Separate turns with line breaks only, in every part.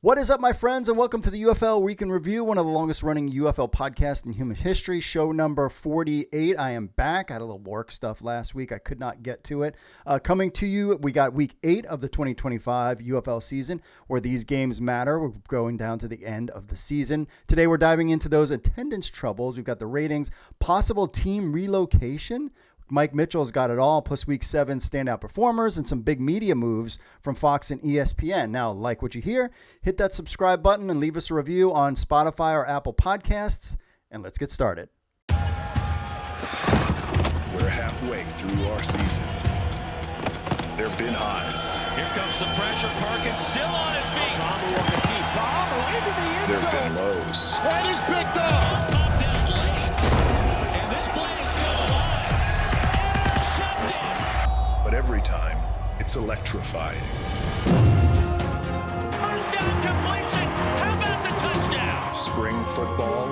What is up, my friends, and welcome to the UFL Week In Review, one of the longest running UFL podcasts in human history, show number 48. I am back. I had a little work stuff last week. I could not get to it. Coming to you, we got week 8 of the 2025 UFL season, where these games matter. We're going down to the end of the season. Today, we're diving into those attendance troubles. We've got the ratings, possible team relocation. Mike Mitchell's got it all, plus week 7 standout performers and some big media moves from Fox and ESPN. Now, like what you hear, hit that subscribe button and leave us a review on Spotify or Apple Podcasts, and let's get started.
We're halfway through our season. There have been highs.
Here comes the pressure. Perkins still on his feet. Tom will want to keep. Tom into the end
There have
zone.
been lows.
And he's picked up. Popped out late. And this play is still alive.
But every time, it's electrifying.
First down completion. How about the touchdown?
Spring football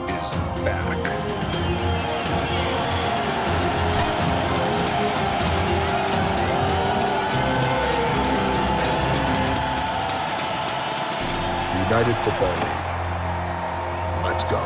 is back.
United Football League. Let's go.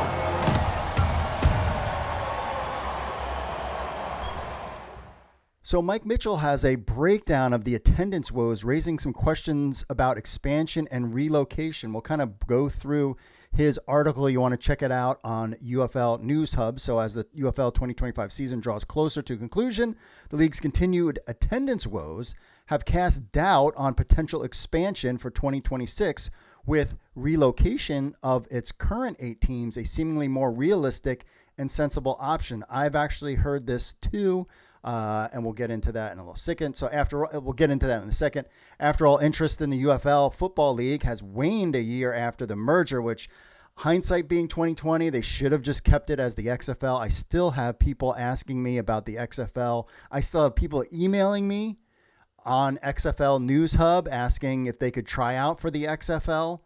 So Mike Mitchell has a breakdown of the attendance woes, raising some questions about expansion and relocation. We'll kind of go through his article. You want to check it out on UFL News Hub. So as the UFL 2025 season draws closer to conclusion, the league's continued attendance woes have cast doubt on potential expansion for 2026, with relocation of its current 8 teams a seemingly more realistic and sensible option. I've actually heard this too. And we'll get into that in a little second. So we'll get into that in a second. After all, interest in the UFL Football League has waned a year after the merger, which, hindsight being 2020, they should have just kept it as the XFL. I still have people asking me about the XFL. I still have people emailing me on XFL News Hub asking if they could try out for the XFL.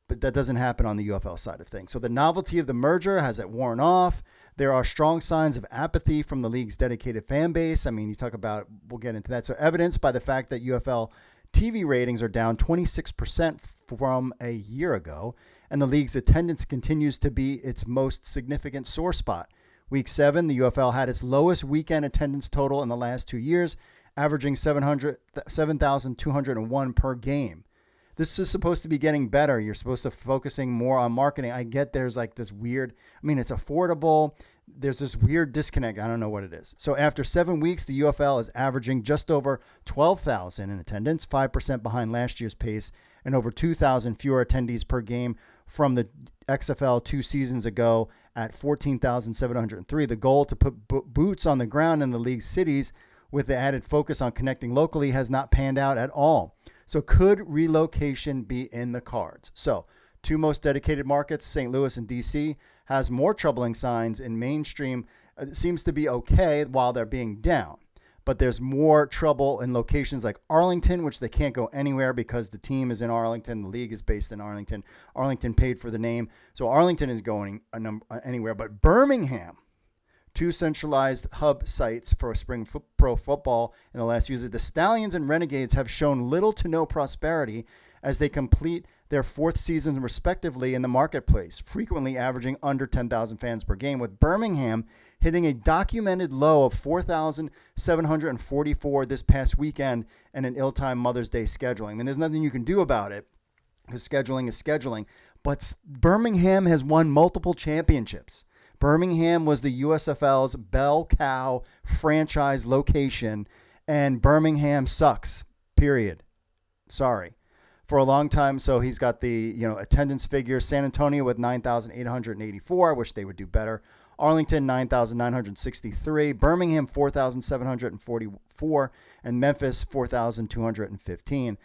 But that doesn't happen on the UFL side of things. So the novelty of the merger has worn off. There are strong signs of apathy from the league's dedicated fan base. I mean, you talk about, we'll get into that. So evidenced by the fact that UFL TV ratings are down 26% from a year ago, and the league's attendance continues to be its most significant sore spot. Week 7, the UFL had its lowest weekend attendance total in the last 2 years, averaging 7,201 per game. This is supposed to be getting better. You're supposed to focusing more on marketing. I get there's like this weird, it's affordable. There's this weird disconnect. I don't know what it is. So after 7 weeks, the UFL is averaging just over 12,000 in attendance, 5% behind last year's pace, and over 2,000 fewer attendees per game from the XFL 2 seasons ago at 14,703. The goal to put boots on the ground in the league's cities with the added focus on connecting locally has not panned out at all. So could relocation be in the cards? So 2 most dedicated markets, St. Louis and DC, has more troubling signs in mainstream. It seems to be okay while they're being down. But there's more trouble in locations like Arlington, which they can't go anywhere because the team is in Arlington. The league is based in Arlington. Arlington paid for the name. So Arlington is going anywhere. But Birmingham, 2 centralized hub sites for spring pro football in the last years. The Stallions and Renegades have shown little to no prosperity as they complete their 4th season respectively in the marketplace, frequently averaging under 10,000 fans per game, with Birmingham hitting a documented low of 4,744 this past weekend and an ill-timed Mother's Day scheduling. I mean, there's nothing you can do about it because scheduling is scheduling, but Birmingham has won multiple championships. Birmingham was the USFL's bell cow franchise location, and Birmingham sucks, period. Sorry. For a long time, so he's got the attendance figures. San Antonio with 9,884, which they would do better. Arlington, 9,963. Birmingham, 4,744. And Memphis, 4,215.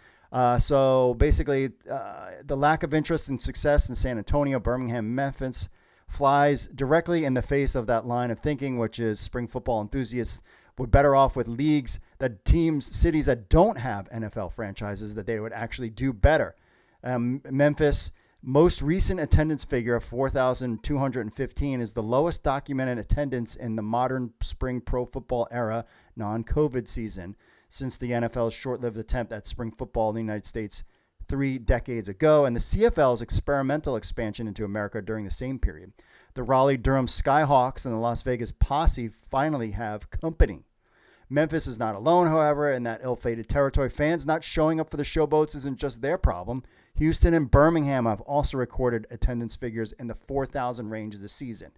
So basically, the lack of interest and success in San Antonio, Birmingham, Memphis flies directly in the face of that line of thinking, which is spring football enthusiasts we're better off with leagues, cities that don't have NFL franchises, that they would actually do better. Memphis, most recent attendance figure of 4,215 is the lowest documented attendance in the modern spring pro football era, non-COVID season, since the NFL's short-lived attempt at spring football in the United States 3 decades ago, and the CFL's experimental expansion into America during the same period. The Raleigh-Durham Skyhawks and the Las Vegas Posse finally have company. Memphis is not alone, however, in that ill-fated territory. Fans not showing up for the showboats isn't just their problem. Houston and Birmingham have also recorded attendance figures in the 4,000 range of the season.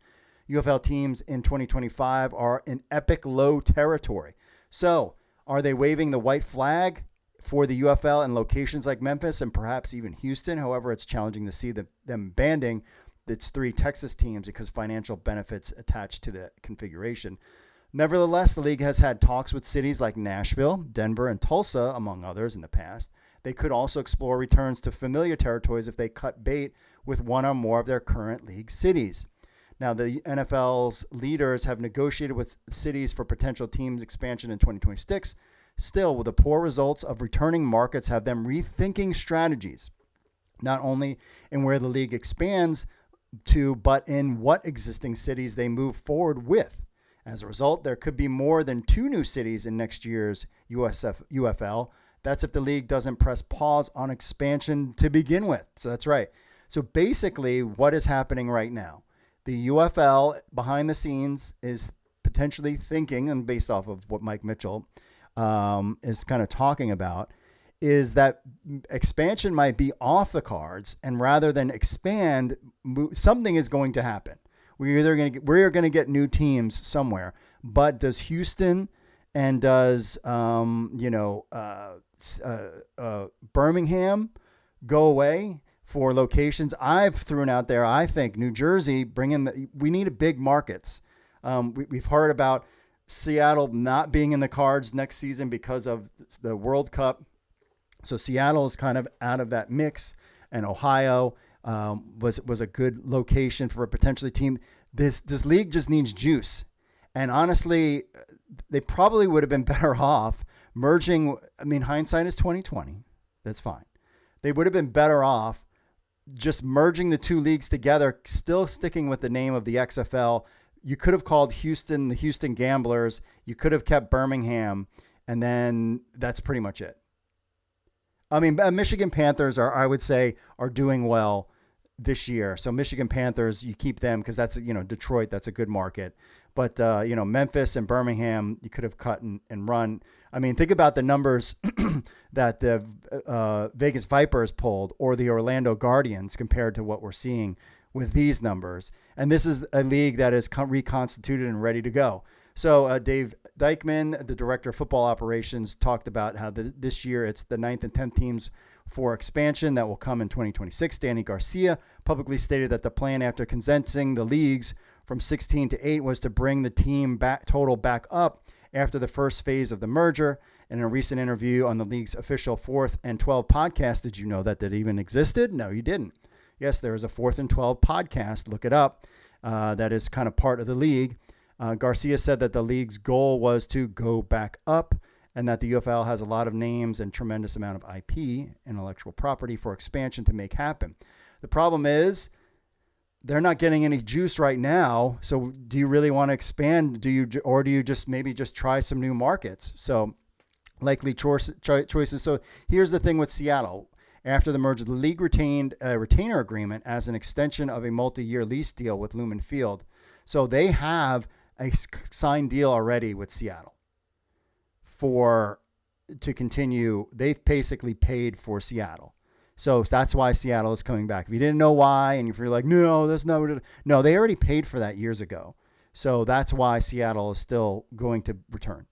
UFL teams in 2025 are in epic low territory. So, are they waving the white flag for the UFL in locations like Memphis and perhaps even Houston? However, it's challenging to see them banding its 3 Texas teams because financial benefits attached to the configuration. Nevertheless, the league has had talks with cities like Nashville, Denver, and Tulsa, among others, in the past. They could also explore returns to familiar territories if they cut bait with one or more of their current league cities. Now, the NFL's leaders have negotiated with cities for potential teams expansion in 2026. Still, with the poor results of returning markets have them rethinking strategies, not only in where the league expands to, but in what existing cities they move forward with. As a result, there could be more than 2 new cities in next year's UFL. That's if the league doesn't press pause on expansion to begin with. So that's right. So basically, what is happening right now? The UFL behind the scenes is potentially thinking, and based off of what Mike Mitchell is kind of talking about, is that expansion might be off the cards, and rather than expand, something is going to happen. We're going to get new teams somewhere, but does Houston and does Birmingham go away for locations? I've thrown out there. I think New Jersey we need big markets. We've heard about Seattle not being in the cards next season because of the World Cup. So Seattle is kind of out of that mix, and Ohio was a good location for a potentially team. This league just needs juice, and honestly, they probably would have been better off merging. I mean, hindsight is 2020. That's fine. They would have been better off just merging the 2 leagues together, still sticking with the name of the XFL. You could have called Houston the Houston Gamblers. You could have kept Birmingham, and then that's pretty much it. I mean, Michigan Panthers are doing well this year. So Michigan Panthers, you keep them because that's, Detroit, that's a good market. But, Memphis and Birmingham, you could have cut and run. I mean, think about the numbers that the Vegas Vipers pulled or the Orlando Guardians compared to what we're seeing with these numbers. And this is a league that is reconstituted and ready to go. So Dave Dykman, the director of football operations, talked about how this year it's the 9th and 10th teams for expansion that will come in 2026. Danny Garcia publicly stated that the plan after condensing the leagues from 16 to 8 was to bring the team total back up after the first phase of the merger. In a recent interview on the league's official 4th and 12 podcast, did you know that even existed? No, you didn't. Yes, there is a 4th and 12 podcast. Look it up. That is kind of part of the league. Garcia said that the league's goal was to go back up and that the UFL has a lot of names and tremendous amount of IP, intellectual property, for expansion to make happen. The problem is they're not getting any juice right now. So do you really want to expand? Do you just maybe just try some new markets? So likely choices. So here's the thing with Seattle. After the merger, the league retained a retainer agreement as an extension of a multi-year lease deal with Lumen Field. So they have a signed deal already with Seattle to continue. They've basically paid for Seattle. So that's why Seattle is coming back. If you didn't know why, and if you're like, no, that's not what it is. No, they already paid for that years ago. So that's why Seattle is still going to return.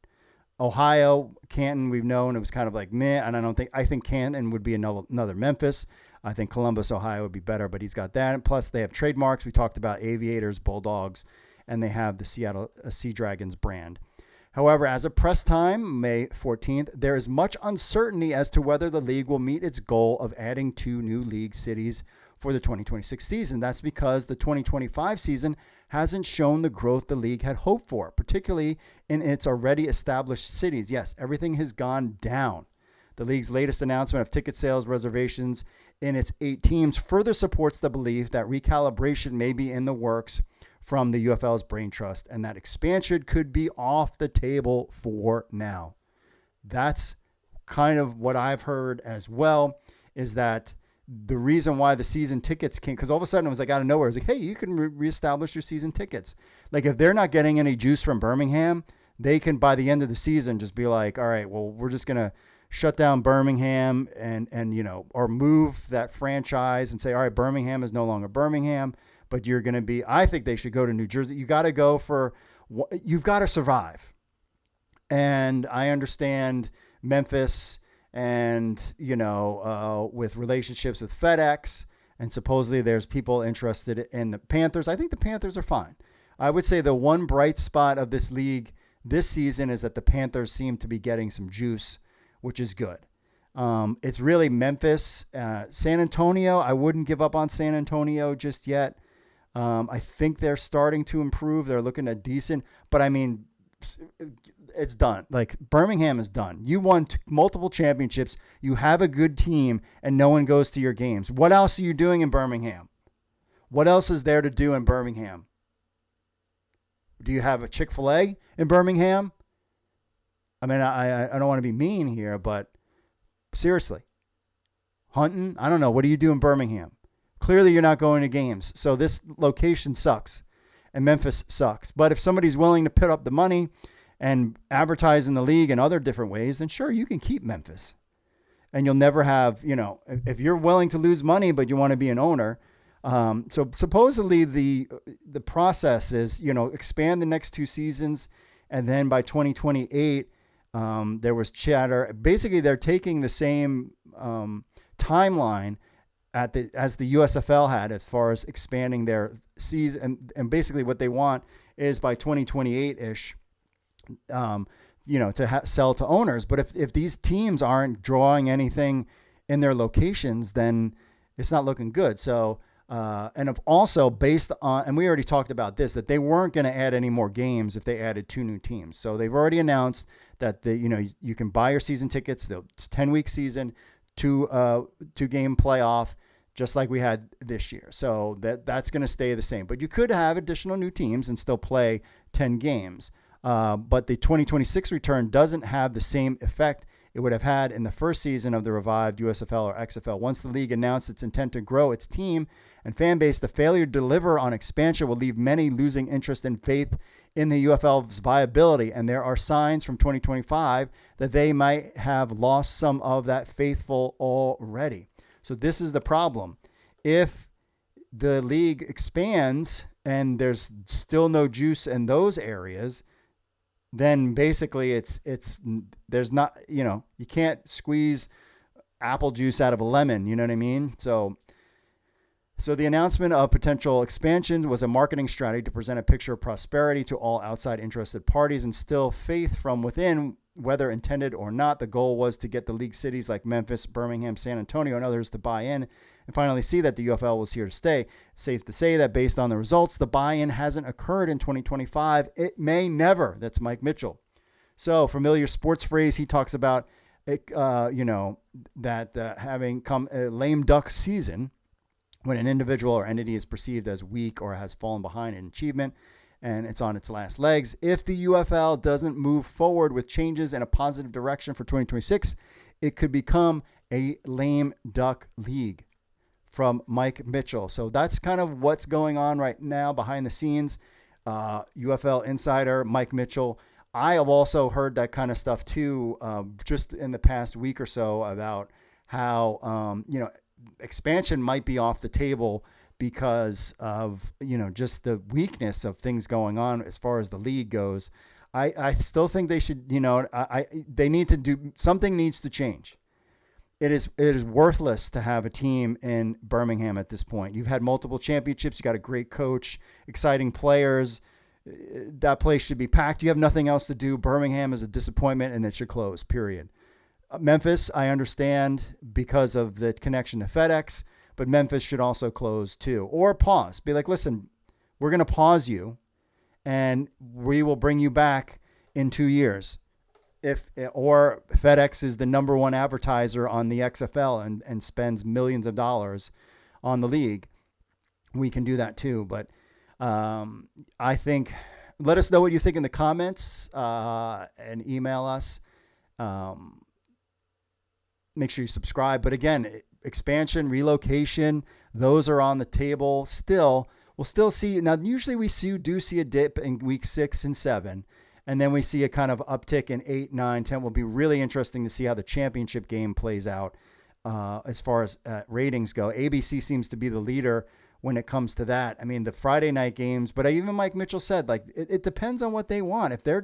Ohio, Canton, we've known it was kind of like meh, and I think Canton would be another Memphis. I think Columbus, Ohio would be better, but he's got that. Plus, they have trademarks. We talked about Aviators, Bulldogs, and they have the Seattle Sea Dragons brand. However, as of press time, May 14th, there is much uncertainty as to whether the league will meet its goal of adding 2 new league cities for the 2026 season. That's because the 2025 season hasn't shown the growth the league had hoped for, particularly in its already established cities. Yes, everything has gone down. The league's latest announcement of ticket sales reservations in its 8 teams further supports the belief that recalibration may be in the works from the UFL's brain trust, and that expansion could be off the table for now. That's kind of what I've heard as well. is that the reason why the season tickets came, because all of a sudden it was like out of nowhere. It was like, hey, you can reestablish your season tickets. Like if they're not getting any juice from Birmingham, they can, by the end of the season, just be like, all right, well, we're just going to shut down Birmingham and, you know, or move that franchise and say, all right, Birmingham is no longer Birmingham, but you're going to be, I think they should go to New Jersey. You got to go you've got to survive. And I understand Memphis and, you know, with relationships with FedEx, and supposedly there's people interested in the Panthers. I think the Panthers are fine. I would say the one bright spot of this league this season is that the Panthers seem to be getting some juice, which is good. It's really Memphis, San Antonio. I wouldn't give up on San Antonio just yet. I think they're starting to improve. They're looking at decent, but I mean, it's done. Like Birmingham is done. You won multiple championships. You have a good team and no one goes to your games. What else are you doing in Birmingham? What else is there to do in Birmingham? Do you have a Chick-fil-A in Birmingham? I mean, I don't want to be mean here, but seriously, hunting? I don't know. What do you do in Birmingham? Clearly you're not going to games. So this location sucks and Memphis sucks. But if somebody's willing to put up the money and advertise in the league in other different ways, then sure, you can keep Memphis. And you'll never have, you know, if you're willing to lose money, but you want to be an owner. So supposedly the process is, you know, expand the next 2 seasons. And then by 2028, there was chatter. Basically, they're taking the same timeline as the USFL had as far as expanding their season. And basically what they want is by 2028-ish, you know, to sell to owners. But if these teams aren't drawing anything in their locations, then it's not looking good. So, and also based on, and we already talked about this, that they weren't going to add any more games if they added 2 new teams. So they've already announced that you can buy your season tickets. It's 10-week season, 2-game playoff, just like we had this year. So that's going to stay the same. But you could have additional new teams and still play 10 games. But the 2026 return doesn't have the same effect it would have had in the first season of the revived USFL or XFL. Once the league announced its intent to grow its team and fan base, the failure to deliver on expansion will leave many losing interest and faith in the UFL's viability. And there are signs from 2025 that they might have lost some of that faithful already. So this is the problem. If the league expands and there's still no juice in those areas, then basically there's not, you know, you can't squeeze apple juice out of a lemon. You know what I mean? So the announcement of potential expansion was a marketing strategy to present a picture of prosperity to all outside interested parties, instill faith from within, whether intended or not. The goal was to get the league cities like Memphis, Birmingham, San Antonio, and others to buy in and finally see that the UFL was here to stay. Safe to say that based on the results, the buy-in hasn't occurred in 2025. It may never. That's Mike Mitchell. So familiar sports phrase, he talks about, that having come a lame duck season when an individual or entity is perceived as weak or has fallen behind in achievement and it's on its last legs. If the UFL doesn't move forward with changes in a positive direction for 2026, it could become a lame duck league. From Mike Mitchell. So that's kind of what's going on right now behind the scenes. UFL insider Mike Mitchell. I have also heard that kind of stuff too, just in the past week or so, about how expansion might be off the table because of just the weakness of things going on as far as the league goes. I still think they should they need to do something. Needs to change. It is worthless to have a team in Birmingham at this point. You've had multiple championships. You got a great coach, exciting players. That place should be packed. You have nothing else to do. Birmingham is a disappointment and it should close, period. Memphis, I understand because of the connection to FedEx, but Memphis should also close too. Or pause. Be like, listen, we're going to pause and we will bring you back in 2 years. Or FedEx is the number one advertiser on the XFL and spends millions of dollars on the league, we can do that too. But I think, let us know what you think in the comments and email us. Make sure you subscribe. But again, expansion, relocation, those are on the table still. We'll still see. Now, usually we do see a dip in week 6 and 7, and then we see a kind of uptick in 8, 9, 10. Will be really interesting to see how the championship game plays out as far as ratings go. ABC seems to be the leader when it comes to that. I mean, the Friday night games, but even Mike Mitchell said, like, it depends on what they want. If they're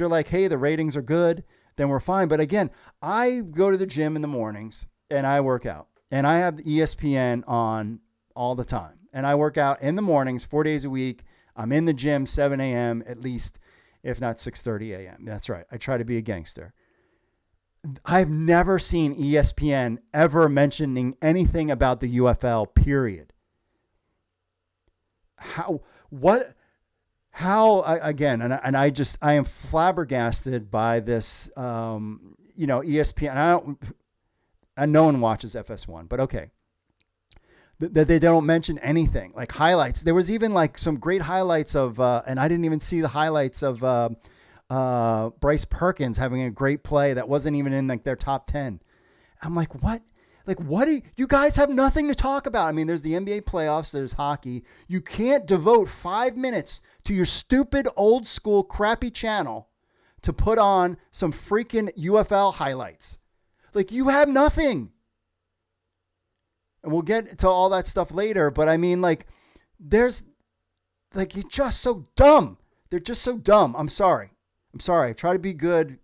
like, hey, the ratings are good, then we're fine. But again, I go to the gym in the mornings and I work out, and I have the ESPN on all the time. And I work out in the mornings, 4 days a week. I'm in the gym 7 a.m. at least, if not 6:30 a.m. That's right. I try to be a gangster. I've never seen ESPN ever mentioning anything about the UFL, period. I am flabbergasted by this, ESPN. And no one watches FS1, but okay. That they don't mention anything, like highlights. There was even like some great highlights of, and I didn't even see the highlights of Bryce Perkins having a great play that wasn't even in like their top 10. I'm like, what? Like, what do you guys have nothing to talk about? I mean, there's the NBA playoffs, there's hockey. You can't devote 5 minutes to your stupid old school crappy channel to put on some freaking UFL highlights. Like, you have nothing. And we'll get to all that stuff later, but I mean, like, you're just so dumb. They're just so dumb. I'm sorry. I try to be good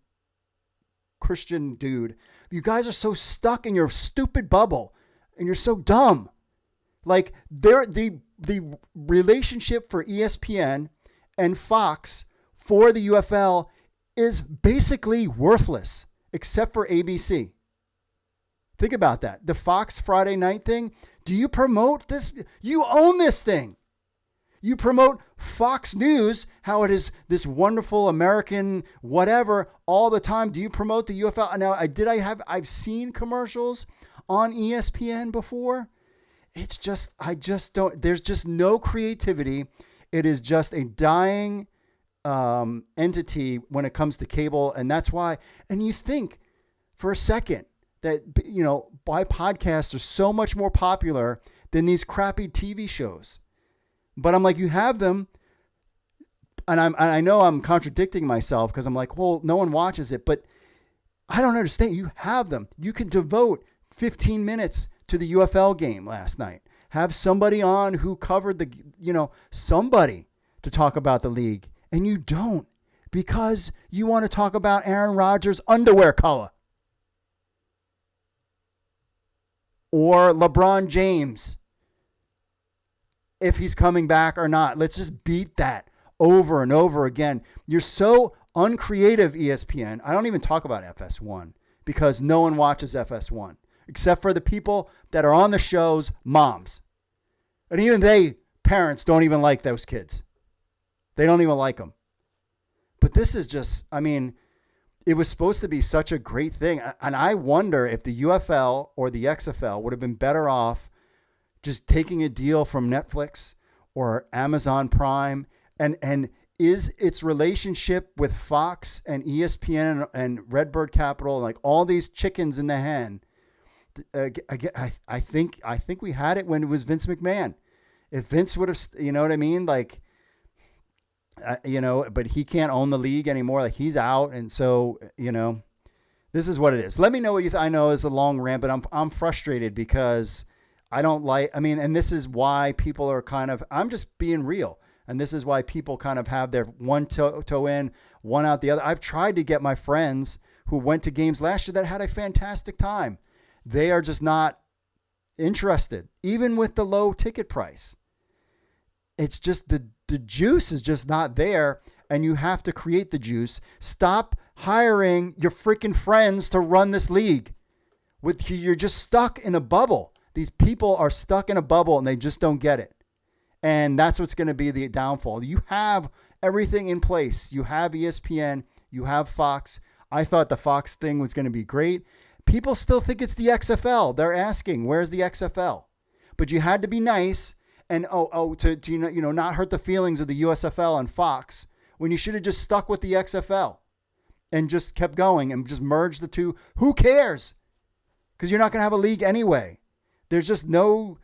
Christian dude. You guys are so stuck in your stupid bubble, and you're so dumb. Like, the relationship for ESPN and Fox for the UFL is basically worthless, except for ABC. Think about that. The Fox Friday night thing. Do you promote this? You own this thing. You promote Fox News, how it is this wonderful American whatever all the time. Do you promote the UFL? Now, I've seen commercials on ESPN before. It's just, there's just no creativity. It is just a dying entity when it comes to cable. And that's why, and you think for a second that, why podcasts are so much more popular than these crappy TV shows. But I'm like, you have them, and I know I'm contradicting myself because I'm like, well, no one watches it, but I don't understand. You have them. You can devote 15 minutes to the UFL game last night. Have somebody on who covered somebody to talk about the league, and you don't because you want to talk about Aaron Rodgers' underwear color or LeBron James, if he's coming back or not. Let's just beat that over and over again. You're so uncreative, ESPN. I don't even talk about FS1 because no one watches FS1 except for the people that are on the show's moms. And even parents don't even like those kids. They don't even like them. But this is just, I mean, it was supposed to be such a great thing. And I wonder if the UFL or the XFL would have been better off just taking a deal from Netflix or Amazon Prime, and is its relationship with Fox and ESPN and Redbird Capital, like all these chickens in the hen. I think we had it when it was Vince McMahon. If Vince would have, you know what I mean? Like, but he can't own the league anymore. Like, he's out. And so, this is what it is. Let me know what you I know it's a long rant, but I'm frustrated because I don't like, and this is why people are kind of, I'm just being real. And this is why people kind of have their one toe in, one out the other. I've tried to get my friends who went to games last year that had a fantastic time. They are just not interested, even with the low ticket price. It's just the juice is just not there, and you have to create the juice. Stop hiring your freaking friends to run this league. You're just stuck in a bubble. These people are stuck in a bubble and they just don't get it. And that's what's going to be the downfall. You have everything in place. You have ESPN. You have Fox. I thought the Fox thing was going to be great. People still think it's the XFL. They're asking, where's the XFL? But you had to be nice and to not hurt the feelings of the USFL and Fox when you should have just stuck with the XFL and just kept going and just merged the two. Who cares? Because you're not going to have a league anyway. there's just no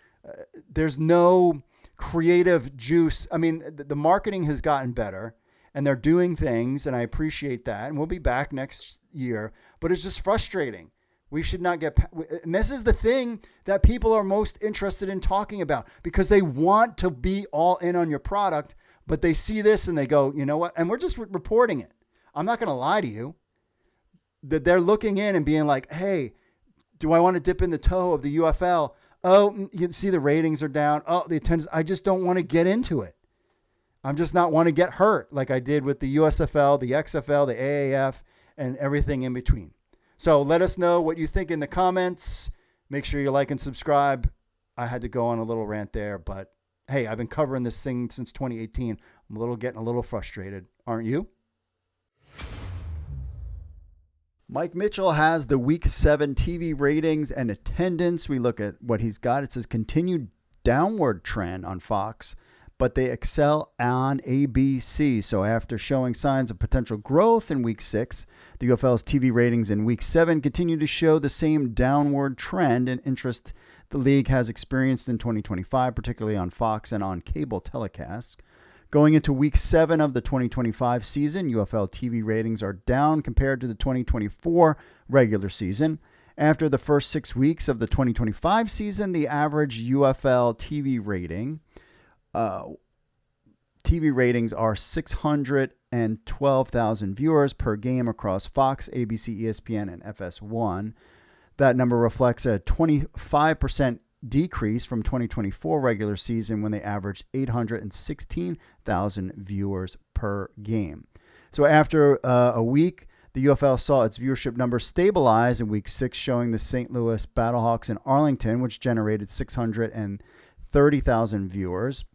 there's no creative juice. I mean, the marketing has gotten better and they're doing things, and I appreciate that. And we'll be back next year, but it's just frustrating. We should not get, and this is the thing that people are most interested in talking about, because they want to be all in on your product, but they see this and they go, you know what? And we're just reporting it. I'm not going to lie to you that they're looking in and being like, hey, do I want to dip in the toe of the UFL? Oh, you see the ratings are down. Oh, the attendance. I just don't want to get into it. I'm just not want to get hurt like I did with the USFL, the XFL, the AAF, and everything in between. So let us know what you think in the comments. Make sure you like and subscribe. I had to go on a little rant there, but hey, I've been covering this thing since 2018. I'm getting a little frustrated. Aren't you? Mike Mitchell has the Week 7 TV ratings and attendance. We look at what he's got. It says continued downward trend on Fox, but they excel on ABC. So after showing signs of potential growth in Week 6, the UFL's TV ratings in Week 7 continue to show the same downward trend and interest the league has experienced in 2025, particularly on Fox and on cable telecasts. Going into Week 7 of the 2025 season, UFL TV ratings are down compared to the 2024 regular season. After the first 6 weeks of the 2025 season, the average UFL TV ratings are 612,000 viewers per game across Fox, ABC, ESPN, and FS1. That number reflects a 25% decrease from 2024 regular season when they averaged 816,000 viewers per game. So after a week, the UFL saw its viewership numbers stabilize in Week 6, showing the St. Louis Battlehawks in Arlington, which generated 630,000 viewers.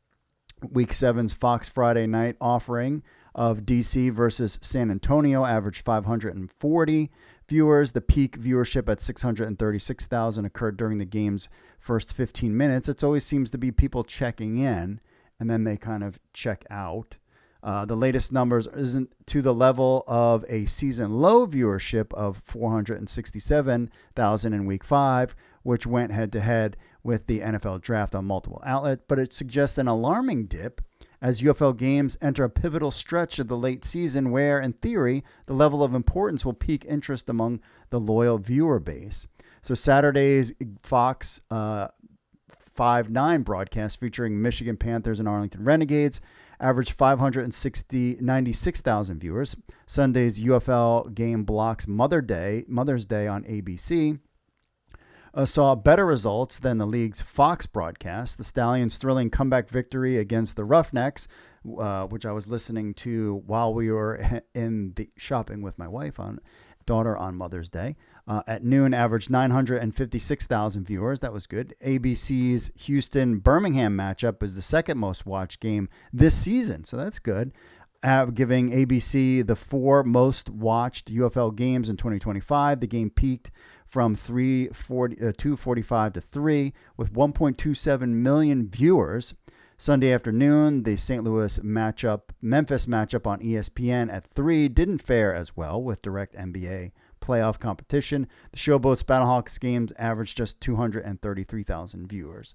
Week 7's Fox Friday night offering of DC versus San Antonio averaged 540 viewers. The peak viewership at 636,000 occurred during the game's first 15 minutes. It always seems to be people checking in, and then they kind of check out. The latest numbers isn't to the level of a season low viewership of 467,000 in Week 5, which went head-to-head with the NFL draft on multiple outlets, but it suggests an alarming dip as UFL games enter a pivotal stretch of the late season where, in theory, the level of importance will pique interest among the loyal viewer base. So Saturday's Fox 5-9 broadcast featuring Michigan Panthers and Arlington Renegades averaged 96,000 viewers. Sunday's UFL game blocks Mother's Day on ABC saw better results than the league's Fox broadcast. The Stallions' thrilling comeback victory against the Roughnecks, which I was listening to while we were in the shopping with my daughter on Mother's Day, at noon averaged 956,000 viewers. That was good. ABC's Houston-Birmingham matchup is the second most watched game this season, so that's good. Giving ABC the 4 most watched UFL games in 2025. The game peaked from 245 to 3 with 1.27 million viewers. Sunday afternoon, the St. Louis Memphis matchup on ESPN at 3 didn't fare as well with direct NBA playoff competition. The Showboats Battlehawks games averaged just 233,000 viewers.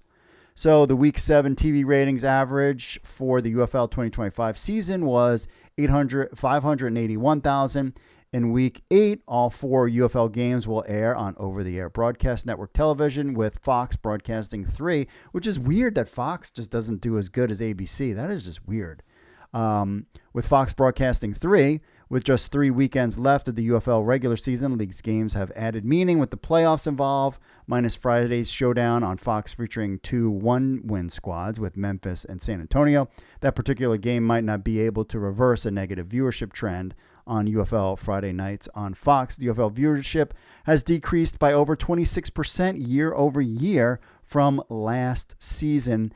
So the Week 7 TV ratings average for the UFL 2025 season was 581,000. In Week 8, all 4 UFL games will air on over-the-air broadcast network television, with Fox broadcasting 3, which is weird that Fox just doesn't do as good as ABC. That is just weird. With Fox broadcasting 3, with just 3 weekends left of the UFL regular season, league's games have added meaning with the playoffs involved, minus Friday's showdown on Fox featuring 2 one-win squads with Memphis and San Antonio. That particular game might not be able to reverse a negative viewership trend on UFL Friday nights on Fox. The UFL viewership has decreased by over 26% year over year from last season.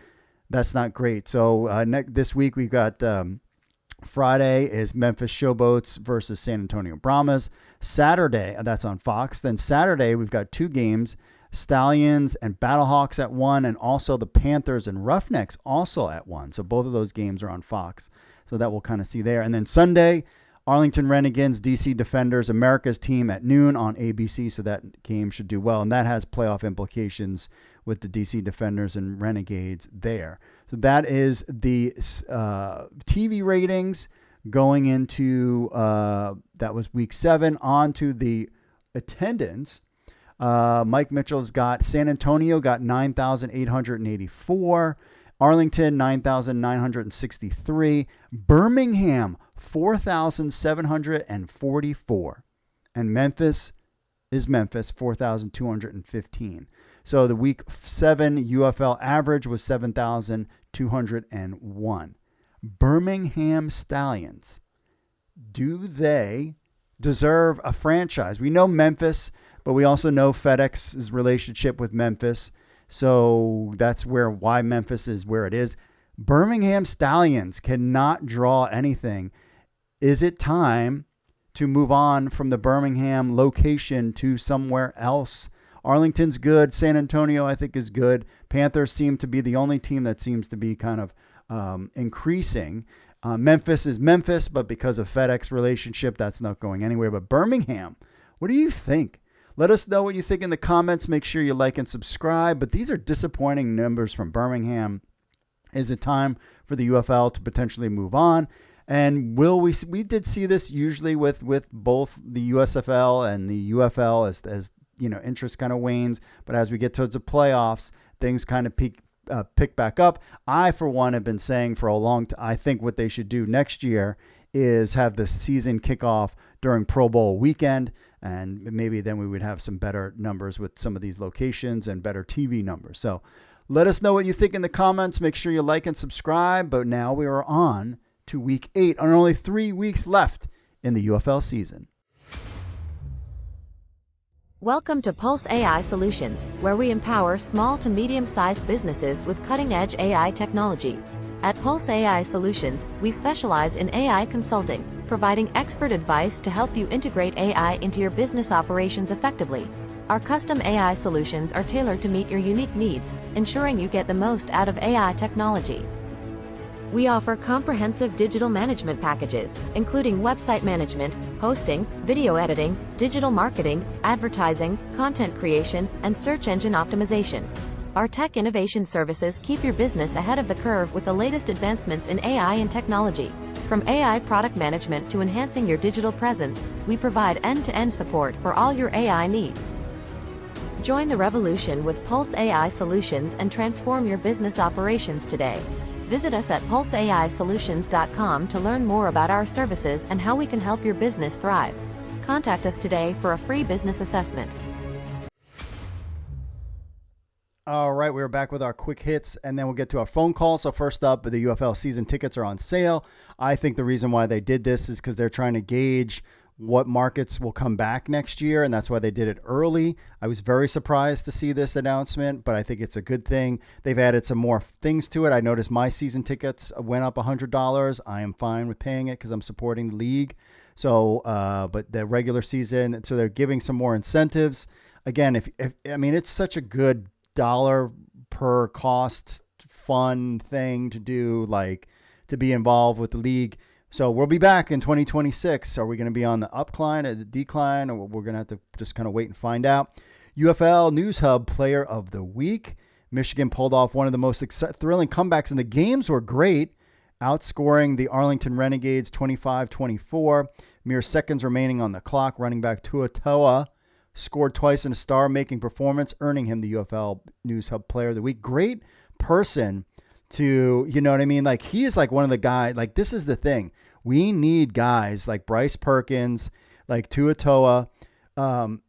That's not great. So this week we've got Friday is Memphis Showboats versus San Antonio Brahmas. Saturday, that's on Fox. Then Saturday we've got 2 games, Stallions and Battlehawks at 1, and also the Panthers and Roughnecks also at 1. So both of those games are on Fox. So that we'll kind of see there. And then Sunday, Arlington Renegades, DC Defenders, America's Team at noon on ABC, so that game should do well. And that has playoff implications with the DC Defenders and Renegades there. So that is the TV ratings going into, that was week 7, on to the attendance. Mike Mitchell's got San Antonio got 9,884, Arlington 9,963, Birmingham 4,744, and Memphis is Memphis 4,215. So the week 7 UFL average was 7,201. Birmingham Stallions, do they deserve a franchise? We know Memphis, but we also know FedEx's relationship with Memphis. So that's why Memphis is where it is. Birmingham Stallions cannot draw anything. Is it time to move on from the Birmingham location to somewhere else? Arlington's good. San Antonio, I think, is good. Panthers seem to be the only team that seems to be kind of increasing. Memphis is Memphis, but because of FedEx relationship, that's not going anywhere. But Birmingham, what do you think? Let us know what you think in the comments. Make sure you like and subscribe. But these are disappointing numbers from Birmingham. Is it time for the UFL to potentially move on? And will we did see this usually with both the USFL and the UFL as interest kind of wanes. But as we get towards the playoffs, things kind of pick back up. I, for one, have been saying for a long time, I think what they should do next year is have the season kick off during Pro Bowl weekend. And maybe then we would have some better numbers with some of these locations and better TV numbers. So let us know what you think in the comments. Make sure you like and subscribe. But now we are on to week 8, and only 3 weeks left in the UFL season.
Welcome to Pulse AI Solutions, where we empower small to medium-sized businesses with cutting-edge AI technology. At Pulse AI Solutions, we specialize in AI consulting, providing expert advice to help you integrate AI into your business operations effectively. Our custom AI solutions are tailored to meet your unique needs, ensuring you get the most out of AI technology. We offer comprehensive digital management packages, including website management, hosting, video editing, digital marketing, advertising, content creation, and search engine optimization. Our tech innovation services keep your business ahead of the curve with the latest advancements in AI and technology. From AI product management to enhancing your digital presence, we provide end-to-end support for all your AI needs. Join the revolution with Pulse AI Solutions and transform your business operations today. Visit us at pulseaisolutions.com to learn more about our services and how we can help your business thrive. Contact us today for a free business assessment.
All right, we're back with our quick hits, and then we'll get to our phone call. So first up, the UFL season tickets are on sale. I think the reason why they did this is because they're trying to gauge what markets will come back next year, and that's why they did it early. I was very surprised to see this announcement, but I think it's a good thing. They've added some more things to it. I noticed my season tickets went up $100. I am fine with paying it because I'm supporting the league. So, but the regular season, so they're giving some more incentives. Again, it's such a good dollar per cost fun thing to do, like to be involved with the league. So we'll be back in 2026. Are we going to be on the upcline or the decline, or we're going to have to just kind of wait and find out? UFL News Hub Player of the Week. Michigan pulled off one of the most thrilling comebacks, and the games were great, outscoring the Arlington Renegades 25-24. Mere seconds remaining on the clock. Running back Tua Toa scored twice in a star-making performance, earning him the UFL News Hub Player of the Week. Great person to, you know what I mean? Like, he is like one of the guys, like, this is the thing. We need guys like Bryce Perkins, like Tua Toa, in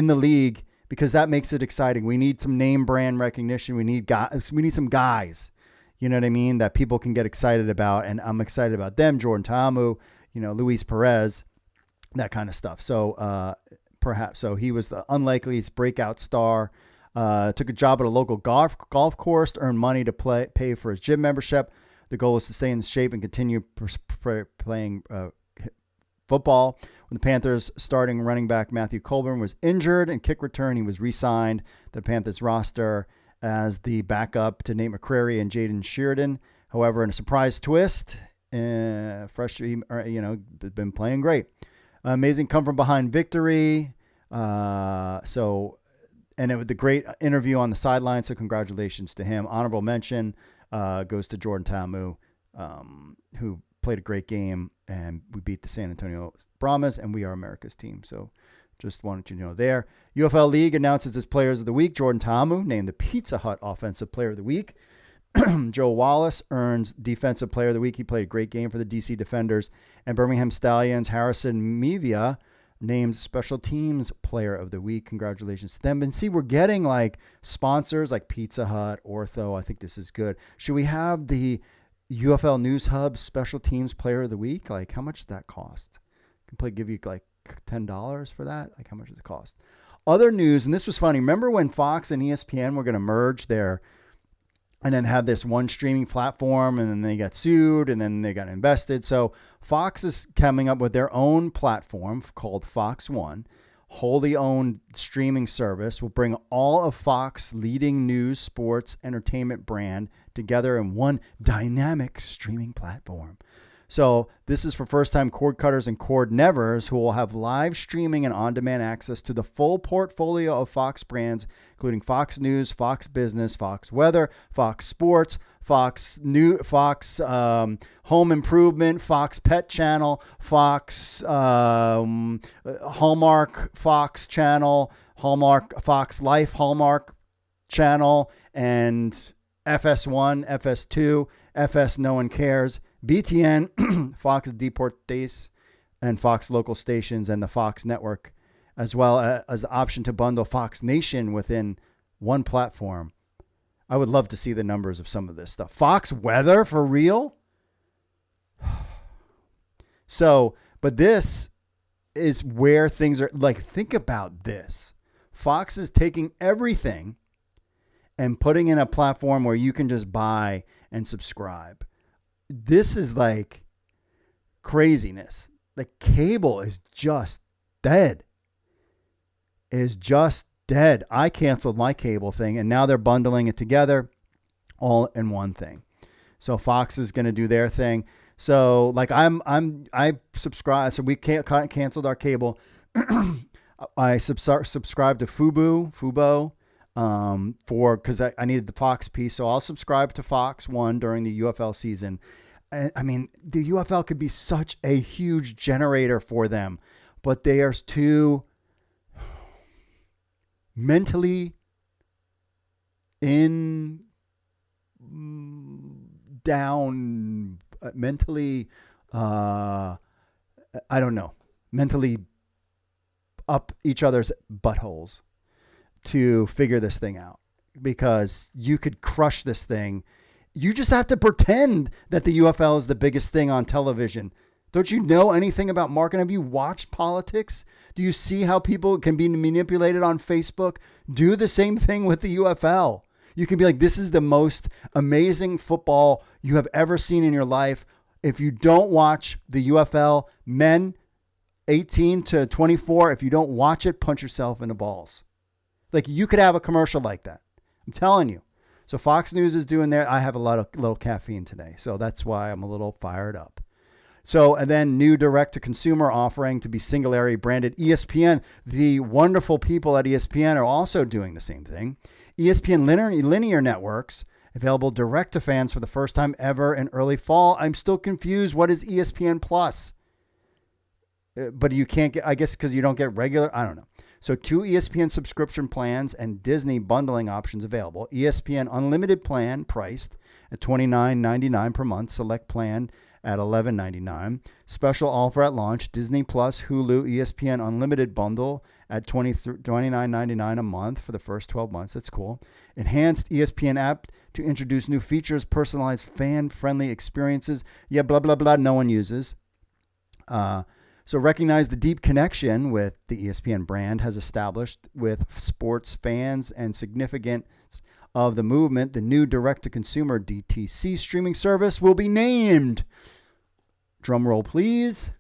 the league, because that makes it exciting. We need some name brand recognition. We need guys. We need some guys, you know what I mean, that people can get excited about. And I'm excited about them. Jordan Ta'amu, Luis Perez, that kind of stuff. So so he was the unlikeliest breakout star. Took a job at a local golf course to earn money to pay for his gym membership. The goal was to stay in shape and continue playing football. When the Panthers' starting running back Matthew Colburn was injured in kick return, he was re-signed to the Panthers roster as the backup to Nate McCrary and Jaden Sheridan. However, in a surprise twist, been playing great. Amazing come from behind victory. So And it was the great interview on the sideline. So congratulations to him. Honorable mention goes to Jordan Ta'amu, who played a great game, and we beat the San Antonio Brahmas, and we are America's team. So just wanted you to know there. UFL League announces its Players of the Week. Jordan Ta'amu named the Pizza Hut Offensive Player of the Week. Joe Wallace earns Defensive Player of the Week. He played a great game for the DC Defenders. And Birmingham Stallions, Harrison Mevia, named Special Teams Player of the Week. Congratulations to them. And see, we're getting like sponsors like Pizza Hut, Ortho. I think this is good. Should we have the UFL News Hub Special Teams Player of the Week? Like, how much does that cost? Can play give you like $10 for that? Like, how much does it cost? Other news, and this was funny. Remember when Fox and ESPN were going to merge their, and then have this one streaming platform, and then they got sued, and then they got invested. So Fox is coming up with their own platform called Fox One, wholly owned streaming service. Will bring all of Fox leading news, sports, entertainment brand together in one dynamic streaming platform. So this is for first-time cord cutters and cord nevers who will have live streaming and on-demand access to the full portfolio of Fox brands, including Fox News, Fox Business, Fox Weather, Fox Sports, Fox Home Improvement, Fox Pet Channel, Fox Hallmark Fox Channel, Hallmark Fox Life Hallmark Channel, and FS1, FS2, FS No One Cares, BTN, Fox Deportes, and Fox Local Stations, and the Fox Network, as well as the option to bundle Fox Nation within one platform. I would love to see the numbers of some of this stuff. Fox Weather, for real? So, but this is where things are, like, think about this. Fox is taking everything and putting in a platform where you can just buy and subscribe. This is like craziness. The cable is just dead. I canceled my cable thing, and now they're bundling it together all in one thing. So Fox is going to do their thing. So like I subscribe. So we canceled our cable. I subscribed to Fubo because I needed the Fox piece. So I'll subscribe to Fox One during the UFL season. I mean, the UFL could be such a huge generator for them, but they are too mentally down, mentally, I don't know, mentally up each other's buttholes to figure this thing out, because you could crush this thing. You just have to pretend that the UFL is the biggest thing on television. Don't you know anything about marketing? Have you watched politics? Do you see how people can be manipulated on Facebook? Do the same thing with the UFL. You can be like, this is the most amazing football you have ever seen in your life. If you don't watch the UFL, men 18 to 24, if you don't watch it, punch yourself in the balls. Like, you could have a commercial like that. I'm telling you. So Fox News is doing there. I have a little caffeine today, so that's why I'm a little fired up. So, and then new direct-to-consumer offering to be Singularity branded. ESPN, the wonderful people at ESPN are also doing the same thing. ESPN linear networks, available direct to fans for the first time ever in early fall. I'm still confused. What is ESPN Plus? But you can't get, I guess because you don't get regular, I don't know. So 2 ESPN subscription plans and Disney bundling options available. ESPN Unlimited plan priced at $29.99 per month. Select plan at $11.99. Special offer at launch. Disney Plus, Hulu, ESPN Unlimited bundle at $29.99 a month for the first 12 months. That's cool. Enhanced ESPN app to introduce new features, personalized fan-friendly experiences. Yeah, blah, blah, blah. No one uses. So recognize the deep connection with the ESPN brand has established with sports fans and significance of the movement. The new direct-to-consumer DTC streaming service will be named, drum roll please,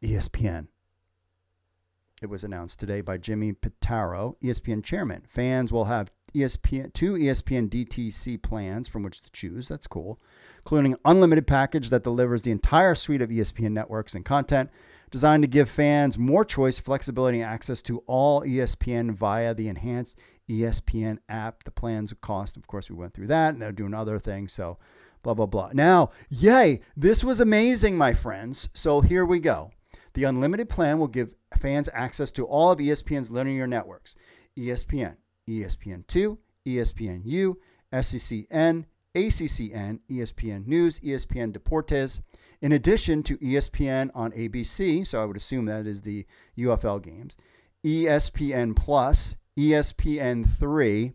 ESPN. It was announced today by Jimmy Pitaro, ESPN chairman. Fans will have two ESPN DTC plans from which to choose. That's cool. Including unlimited package that delivers the entire suite of ESPN networks and content. designed to give fans more choice, flexibility, and access to all ESPN via the enhanced ESPN app. The plans cost, of course, we went through that, and they're doing other things, so blah, blah, blah. Now, yay, this was amazing, my friends. So here we go. The unlimited plan will give fans access to all of ESPN's linear networks: ESPN, ESPN2, ESPNU, SECN, ACCN, ESPN News, ESPN Deportes, in addition to ESPN on ABC, so I would assume that is the UFL games, ESPN Plus, ESPN3,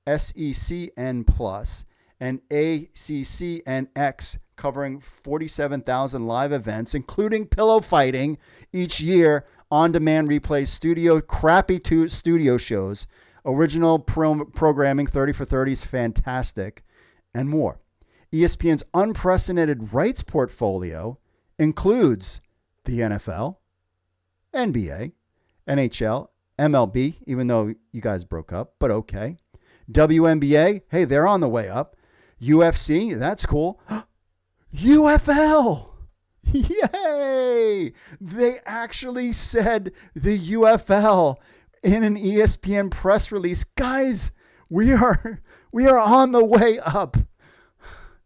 SECN Plus, and ACCNX, covering 47,000 live events, including pillow fighting each year, on-demand replays, crappy studio shows, original programming, 30 for 30s, fantastic, and more. ESPN's unprecedented rights portfolio includes the NFL, NBA, NHL, MLB, even though you guys broke up, but okay. WNBA, hey, they're on the way up. UFC, that's cool. UFL, yay! They actually said the UFL in an ESPN press release. Guys, we are on the way up.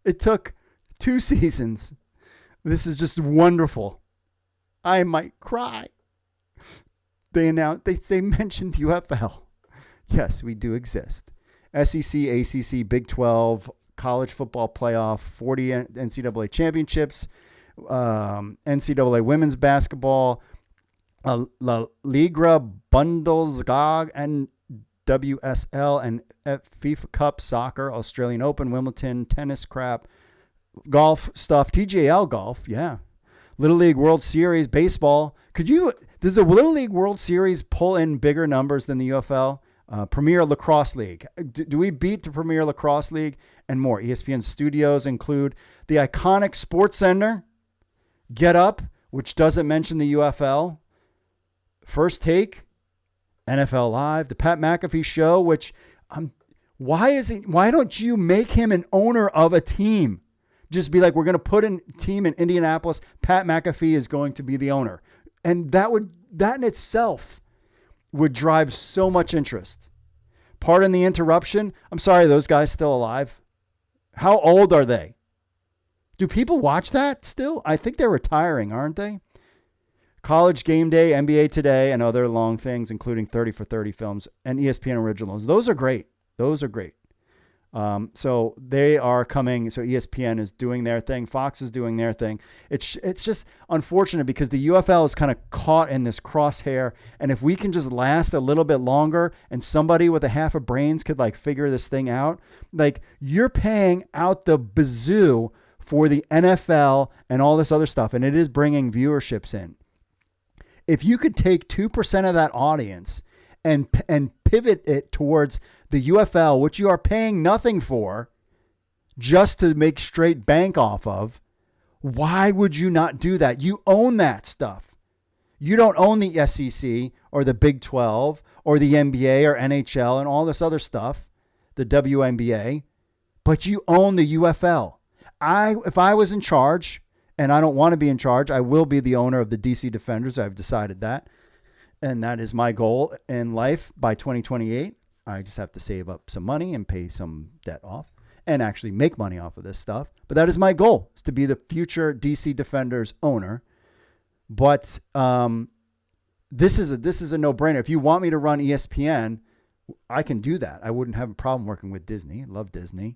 It took 2 seasons. This is just wonderful. I might cry. They mentioned UFL. Yes, we do exist. SEC, ACC, Big 12, college football playoff, 40 NCAA championships, NCAA women's basketball, La Liga, Bundesliga, and WSL, and FIFA Cup, soccer, Australian Open, Wimbledon, tennis crap, golf stuff, TGL golf, yeah. Little League World Series, baseball. Does the Little League World Series pull in bigger numbers than the UFL? Premier Lacrosse League. Do we beat the Premier Lacrosse League? And more. ESPN studios include the iconic Sports Center, Get Up, which doesn't mention the UFL, First Take, NFL Live, the Pat McAfee Show, which why don't you make him an owner of a team? Just be like, we're going to put a team in Indianapolis. Pat McAfee is going to be the owner. And that in itself would drive so much interest. Pardon the interruption. I'm sorry, those guys still alive? How old are they? Do people watch that still? I think they're retiring, aren't they? College Game Day, NBA Today, and other long things, including 30 for 30 films and ESPN originals. Those are great. So they are coming. So ESPN is doing their thing. Fox is doing their thing. It's just unfortunate because the UFL is kind of caught in this crosshair. And if we can just last a little bit longer and somebody with a half a brains could like figure this thing out, like you're paying out the bazoo for the NFL and all this other stuff. And it is bringing viewerships in. If you could take 2% of that audience and pivot it towards the UFL, which you are paying nothing for, just to make straight bank off of, why would you not do that? You own that stuff. You don't own the SEC or the Big 12 or the NBA or NHL and all this other stuff, the WNBA, but you own the UFL. If I was in charge, and I don't want to be in charge, I will be the owner of the DC Defenders. I've decided that. And that is my goal in life by 2028. I just have to save up some money and pay some debt off and actually make money off of this stuff. But that is my goal, is to be the future DC Defenders owner. But this is a no-brainer. If you want me to run ESPN, I can do that. I wouldn't have a problem working with Disney. Love Disney.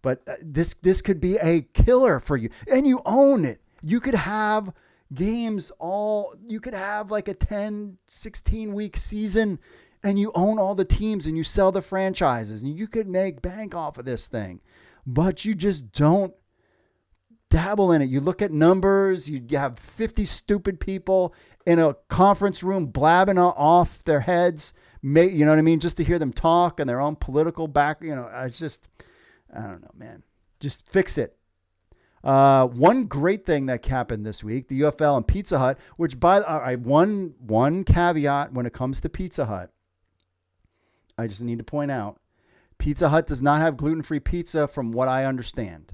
But this could be a killer for you. And you own it. You could have games you could have like a 10, 16-week season, and you own all the teams and you sell the franchises and you could make bank off of this thing. But you just don't dabble in it. You look at numbers, you have 50 stupid people in a conference room blabbing off their heads, you know what I mean, just to hear them talk and their own political back, it's just, I don't know, man. Just fix it. One great thing that happened this week, the UFL and Pizza Hut, which one caveat when it comes to Pizza Hut, I just need to point out, Pizza Hut does not have gluten-free pizza from what I understand.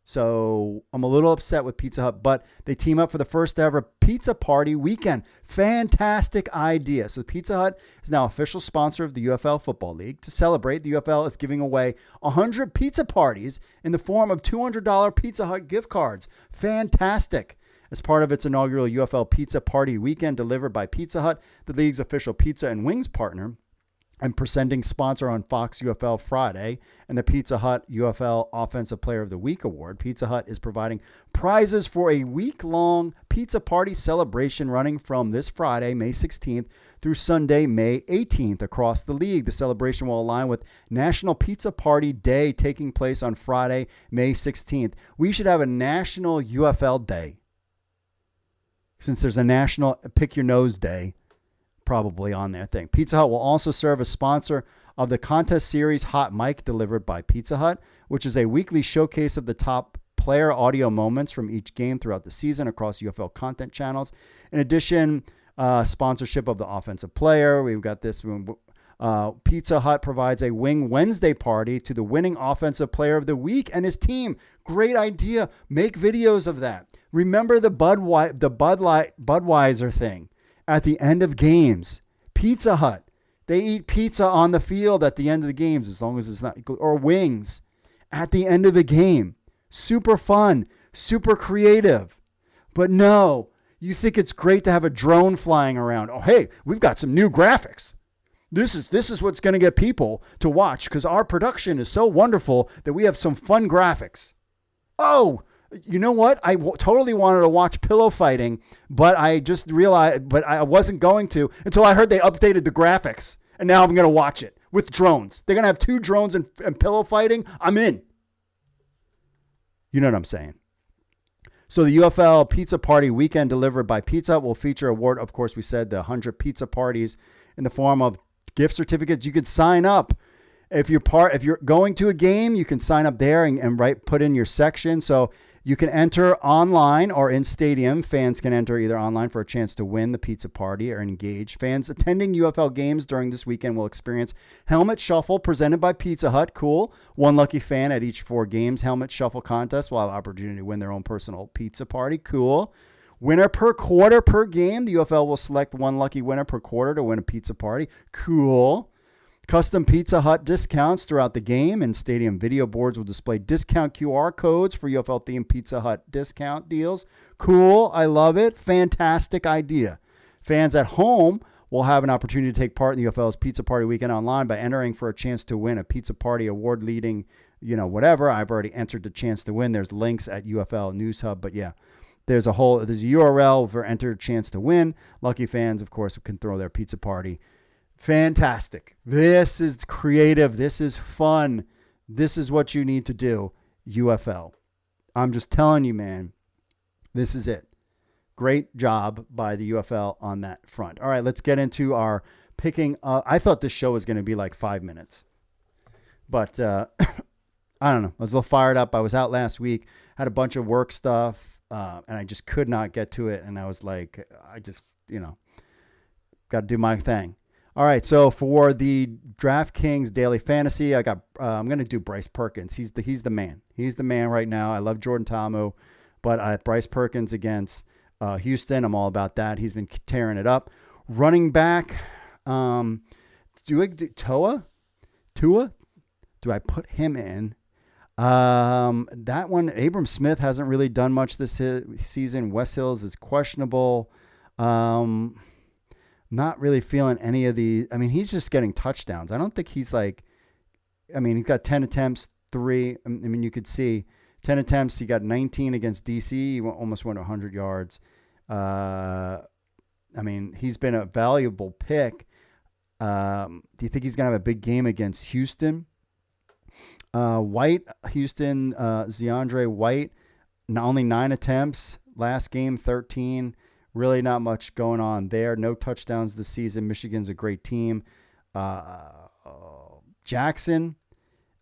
So I'm a little upset with Pizza Hut, but they team up for the first ever pizza party weekend. Fantastic idea. So Pizza Hut is now official sponsor of the UFL Football League. To celebrate, the UFL is giving away 100 pizza parties in the form of $200 Pizza Hut gift cards. Fantastic. As part of its inaugural UFL Pizza Party weekend delivered by Pizza Hut, the league's official pizza and wings partner, and presenting sponsor on Fox UFL Friday and the Pizza Hut UFL Offensive Player of the Week award, Pizza Hut is providing prizes for a week-long pizza party celebration running from this Friday, May 16th, through Sunday, May 18th across the league. The celebration will align with National Pizza Party Day taking place on Friday, May 16th. We should have a National UFL Day, since there's a National Pick Your Nose Day probably on their thing. Pizza Hut will also serve as sponsor of the contest series Hot Mic delivered by Pizza Hut, which is a weekly showcase of the top player audio moments from each game throughout the season across UFL content channels. In addition, sponsorship of the offensive player. We've got this. Pizza Hut provides a Wing Wednesday party to the winning offensive player of the week and his team. Great idea. Make videos of that. Remember the Budweiser thing. At the end of games, Pizza Hut, they eat pizza on the field at the end of the games, as long as it's not, or wings at the end of a game. Super fun, super creative. But no, you think it's great to have a drone flying around. Oh, hey, we've got some new graphics. This is what's going to get people to watch because our production is so wonderful that we have some fun graphics. Oh, you know what? I totally wanted to watch pillow fighting, but I just realized, but I wasn't going to until I heard they updated the graphics. And now I'm going to watch it with drones. They're going to have 2 drones and pillow fighting. I'm in. You know what I'm saying? So the UFL Pizza Party weekend delivered by Pizza Hut will feature award. Of course, we said the 100 pizza parties in the form of gift certificates. You could sign up. If you're going to a game, you can sign up there and put in your section. So you can enter online or in stadium. Fans can enter either online for a chance to win the pizza party or engage. Fans attending UFL games during this weekend will experience Helmet Shuffle presented by Pizza Hut. Cool. One lucky fan at each 4 games. Helmet Shuffle contest will have opportunity to win their own personal pizza party. Cool. Winner per quarter per game. The UFL will select 1 lucky winner per quarter to win a pizza party. Cool. Custom Pizza Hut discounts throughout the game, and stadium video boards will display discount QR codes for UFL-themed Pizza Hut discount deals. Cool. I love it. Fantastic idea. Fans at home will have an opportunity to take part in the UFL's Pizza Party Weekend online by entering for a chance to win a Pizza Party award leading, whatever. I've already entered the chance to win. There's links at UFL News Hub, but yeah. There's a URL for enter chance to win. Lucky fans, of course, can throw their pizza party. Fantastic. This is creative. This is fun. This is what you need to do, UFL. I'm just telling you, man, this is it. Great job by the UFL on that front. All right, let's get into our picking. I thought this show was going to be like 5 minutes, but I don't know. I was a little fired up. I was out last week, had a bunch of work stuff, and I just could not get to it. And I was like, I just, got to do my thing. All right, so for the DraftKings Daily Fantasy, I'm going to do Bryce Perkins. He's the man. He's the man right now. I love Jordan Ta'amu, but Bryce Perkins against Houston, I'm all about that. He's been tearing it up. Running back, Tua? Do I put him in? That one, Abram Smith hasn't really done much this season. West Hills is questionable. Not really feeling any of the. I mean, he's just getting touchdowns. I don't think he's like. I mean, he's got 10 attempts, 3. I mean, you could see 10 attempts. He got 19 against DC. He almost went 100 yards. I mean, he's been a valuable pick. Do you think he's gonna have a big game against Houston? Houston, Zeandre White, only 9 attempts. Last game, 13. Really not much going on there. No touchdowns this season. Michigan's a great team. Jackson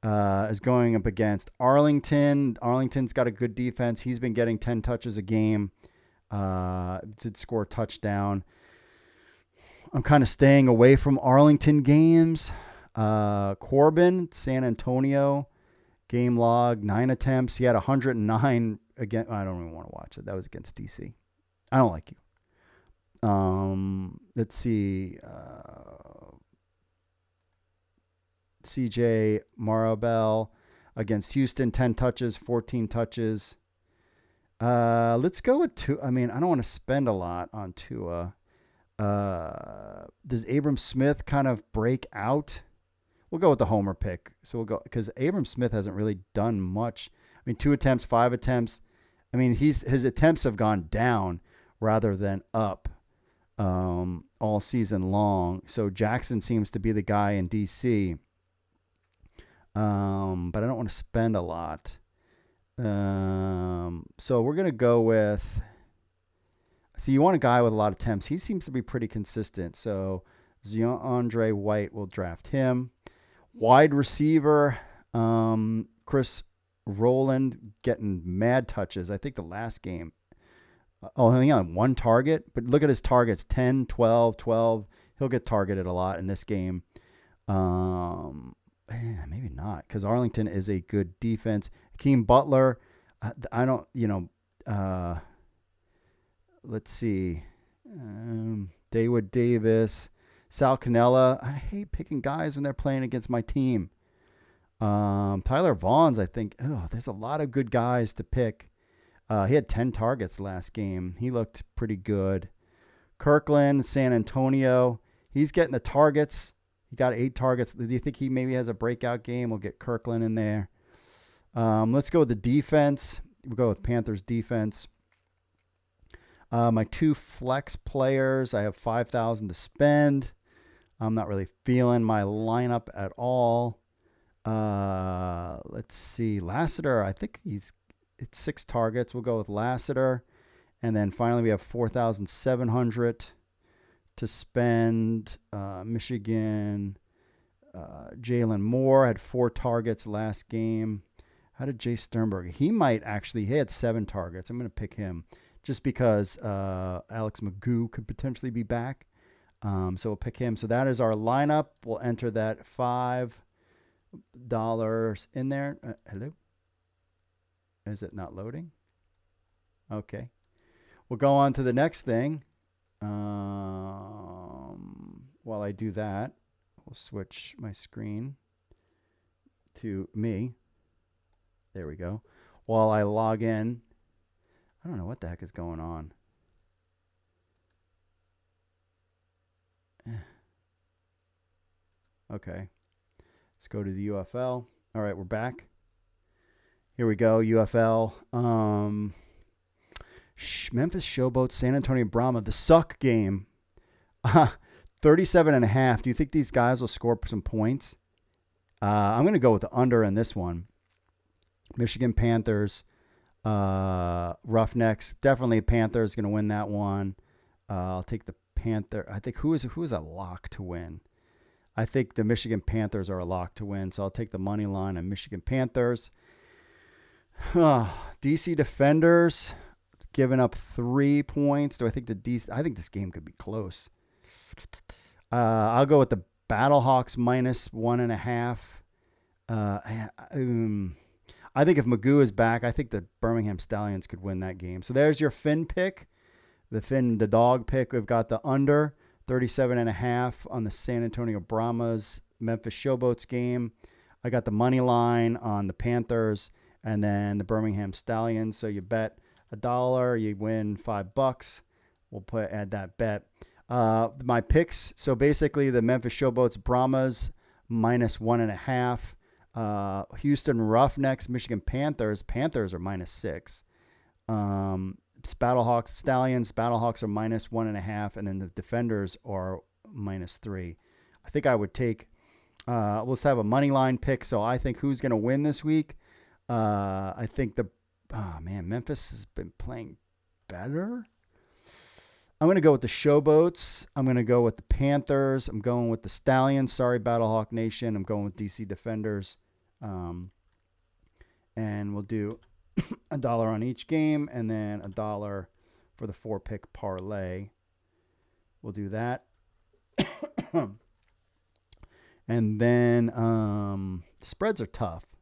is going up against Arlington. Arlington's got a good defense. He's been getting 10 touches a game. Did score a touchdown. I'm kind of staying away from Arlington games. Corbin, San Antonio. Game log, 9 attempts. He had 109 again. I don't even want to watch it. That was against DC. I don't like you. Let's see. CJ Marabell against Houston, 10 touches, 14 touches. Let's go with Tua. I mean, I don't want to spend a lot on Tua. Does Abram Smith kind of break out? We'll go with the homer pick. So we'll go because Abram Smith hasn't really done much. I mean, 2 attempts, 5 attempts. I mean, his attempts have gone down rather than up all season long. So Jackson seems to be the guy in DC. But I don't want to spend a lot. So we're going to go with, see, you want a guy with a lot of attempts. He seems to be pretty consistent. So Andre White will draft him. Wide receiver, Chris Rowland getting mad touches. I think the last game, only on 1 target, but look at his targets, 10, 12, 12. He'll get targeted a lot in this game. Maybe not, because Arlington is a good defense. Hakeem Butler, I don't, let's see. Dawood Davis, Sal Cannella. I hate picking guys when they're playing against my team. Tyler Vaughn's, I think, there's a lot of good guys to pick. He had 10 targets last game. He looked pretty good. Kirkland, San Antonio, he's getting the targets. He got 8 targets. Do you think he maybe has a breakout game? We'll get Kirkland in there. Let's go with the defense. We'll go with Panthers defense. My 2 flex players, I have $5,000 to spend. I'm not really feeling my lineup at all. Let's see. Lassiter, I think it's 6 targets. We'll go with Lassiter. And then finally we have 4,700 to spend. Michigan, Jalen Moore had 4 targets last game. How did Jay Sternberg? He had 7 targets. I'm going to pick him just because Alex Magoo could potentially be back. So we'll pick him. So that is our lineup. We'll enter that $5 in there. Hello? Is it not loading? Okay. We'll go on to the next thing. While I do that, we'll switch my screen to me. There we go. While I log in, I don't know what the heck is going on. Okay. Let's go to the UFL. All right, we're back. Here we go, UFL. Memphis Showboat, San Antonio Brahma, the suck game. 37.5. Do you think these guys will score some points? I'm going to go with the under in this one. Michigan Panthers, Roughnecks. Definitely Panthers going to win that one. I'll take the Panther. I think who is a lock to win? I think the Michigan Panthers are a lock to win, so I'll take the money line on Michigan Panthers. DC Defenders giving up 3 points. I think this game could be close. I'll go with the Battlehawks -1.5. I think if Magoo is back, I think the Birmingham Stallions could win that game. So there's your Finn pick. The dog pick. We've got the under 37.5 on the San Antonio Brahmas Memphis Showboats game. I got the money line on the Panthers and then the Birmingham Stallions. So you bet $1, you win $5. We'll add that bet. My picks. So basically the Memphis Showboats Brahmas -1.5. Houston Roughnecks, Michigan Panthers. Panthers are -6. Battlehawks Stallions. Battlehawks are -1.5, and then the Defenders are -3. I think I would take. Let's have a money line pick. So I think who's going to win this week. I think Memphis has been playing better. I'm going to go with the Showboats. I'm going to go with the Panthers. I'm going with the Stallions. Sorry, Battlehawk Nation. I'm going with DC Defenders. And we'll do $1 on each game and then $1 for the 4-pick parlay. We'll do that. And then spreads are tough.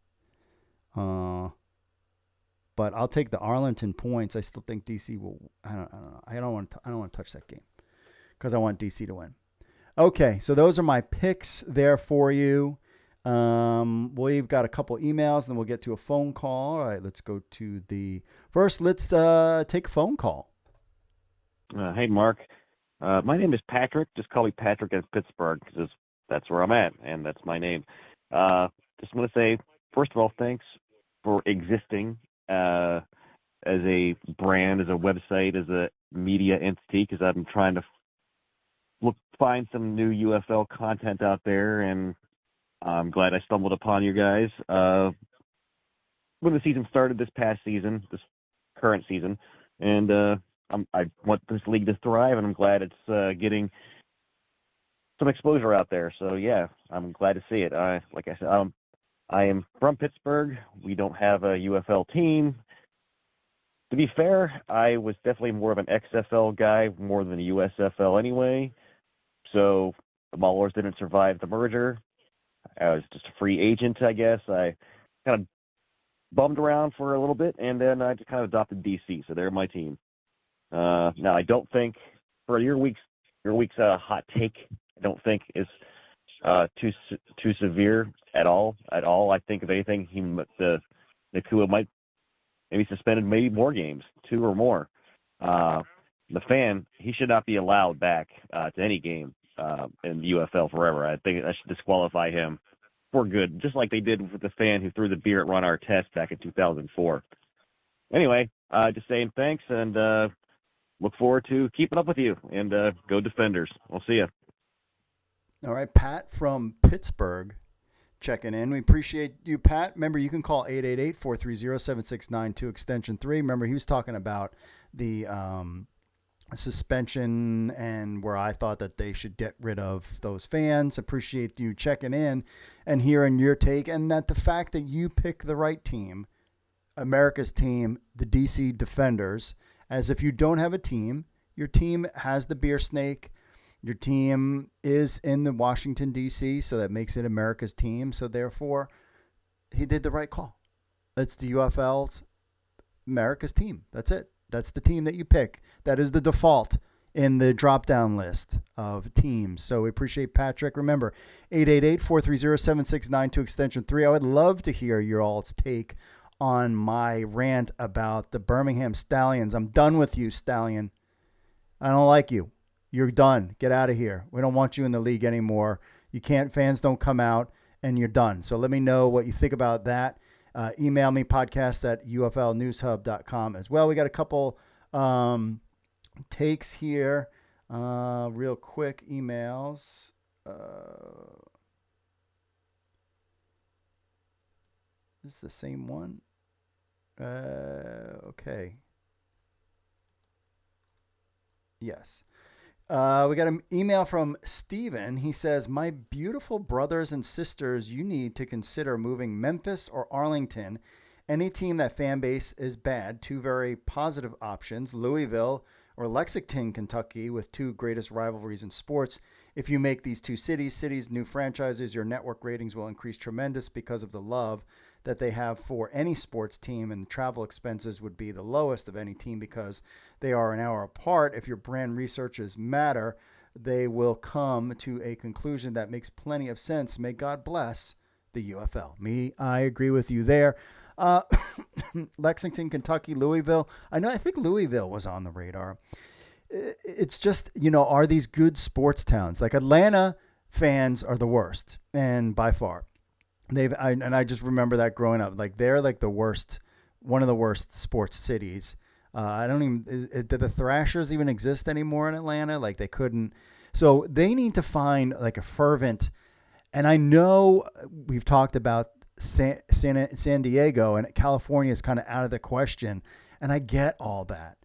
But I'll take the Arlington points. I still think DC will. I don't know. I don't want to touch that game because I want DC to win. Okay, so those are my picks there for you. We've got a couple emails, and we'll get to a phone call. All right, let's go to the first. Let's take a phone call.
Hey, Mark. My name is Patrick. Just call me Patrick in Pittsburgh because that's where I'm at, and that's my name. Just want to say, first of all, thanks for existing as a brand, as a website, as a media entity, because I've been trying to find some new UFL content out there, and I'm glad I stumbled upon you guys. When the season started this current season, and I want this league to thrive, and I'm glad it's getting some exposure out there. So, yeah, I'm glad to see it. Like I said, I am from Pittsburgh. We don't have a UFL team. To be fair, I was definitely more of an XFL guy more than a USFL anyway. So the Maulers didn't survive the merger. I was just a free agent, I guess. I kind of bummed around for a little bit, and then I just kind of adopted DC. So they're my team. Now, I don't think for your week's hot take, I don't think is too severe at all. I think if anything, Nakua might maybe suspended maybe more games, 2 or more. The fan, he should not be allowed back to any game in the UFL forever. I think that should disqualify him for good, just like they did with the fan who threw the beer at Ron Artest back in 2004. Anyway, just saying thanks, and look forward to keeping up with you, and go Defenders. We'll see you.
All right, Pat from Pittsburgh checking in. We appreciate you, Pat. Remember, you can call 888-430-7692, extension 3. Remember, he was talking about the suspension and where I thought that they should get rid of those fans. Appreciate you checking in and hearing your take, and that the fact that you pick the right team, America's team, the DC Defenders, as if you don't have a team, your team has the beer snake. Your team is in the Washington, D.C., so that makes it America's team. So, therefore, he did the right call. It's the UFL's America's team. That's it. That's the team that you pick. That is the default in the drop-down list of teams. So, we appreciate Patrick. Remember, 888-430-7692, extension 3. I would love to hear your all's take on my rant about the Birmingham Stallions. I'm done with you, Stallion. I don't like you. You're done. Get out of here. We don't want you in the league anymore. You can't. Fans don't come out, and you're done. So let me know what you think about that. Email me, podcast@uflnewshub.com as well. We got a couple takes here. Real quick emails. Is this the same one? Okay. Yes. We got an email from Steven. He says, my beautiful brothers and sisters, you need to consider moving Memphis or Arlington. Any team that fan base is bad. 2 very positive options, Louisville or Lexington, Kentucky, with 2 greatest rivalries in sports. If you make these 2 cities new franchises, your network ratings will increase tremendous because of the love that they have for any sports team, and the travel expenses would be the lowest of any team because they are an hour apart. If your brand researches matter, they will come to a conclusion that makes plenty of sense. May God bless the UFL. I agree with you there. Lexington, Kentucky, Louisville. I think Louisville was on the radar. It's just, are these good sports towns? Like Atlanta fans are the worst, and by far. I just remember that growing up. Like they're like the worst, one of the worst sports cities. Did the Thrashers even exist anymore in Atlanta? Like they couldn't. So they need to find like a fervent. And I know we've talked about San Diego, and California is kind of out of the question. And I get all that,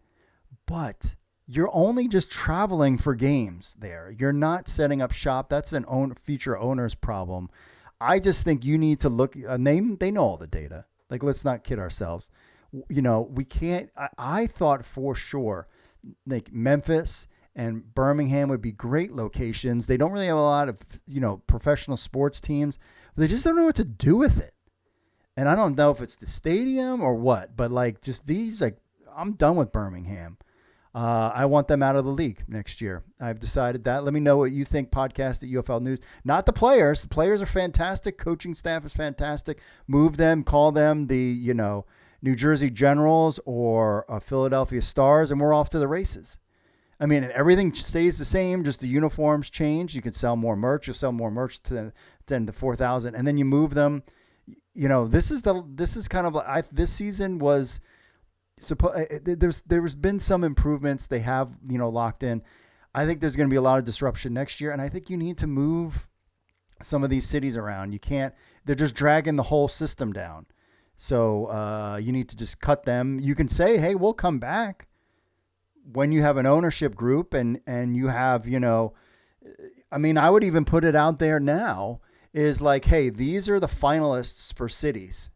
but you're only just traveling for games there. You're not setting up shop. That's an future owner's problem. I just think you need to look, and they know all the data. Like, let's not kid ourselves. We can't, I thought for sure, like Memphis and Birmingham would be great locations. They don't really have a lot of, professional sports teams. But they just don't know what to do with it. And I don't know if it's the stadium or what, but like just these, like I'm done with Birmingham. I want them out of the league next year. I've decided that. Let me know what you think, podcast at UFL News. Not the players. The players are fantastic. Coaching staff is fantastic. Move them, call them the, New Jersey Generals or Philadelphia Stars, and we're off to the races. I mean, everything stays the same, just the uniforms change. You can sell more merch. You'll sell more merch than the 4,000, and then you move them. This is kind of like this season was. There's been some improvements they have locked in. I think there's going to be a lot of disruption next year, and I think you need to move some of these cities around. You can't. They're just dragging the whole system down. So you need to just cut them. You can say, hey, we'll come back when you have an ownership group and you have, I mean, I would even put it out there now is like, hey, these are the finalists for cities,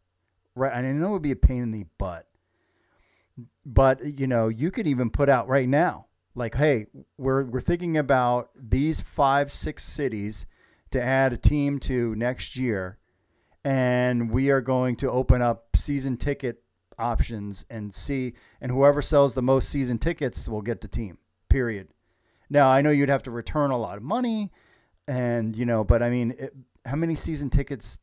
right? And I know it would be a pain in the butt, but you could even put out right now, like, hey, we're thinking about these 5-6 cities to add a team to next year. And we are going to open up season ticket options and whoever sells the most season tickets will get the team, period. Now, I know you'd have to return a lot of money and, but I mean, how many season tickets,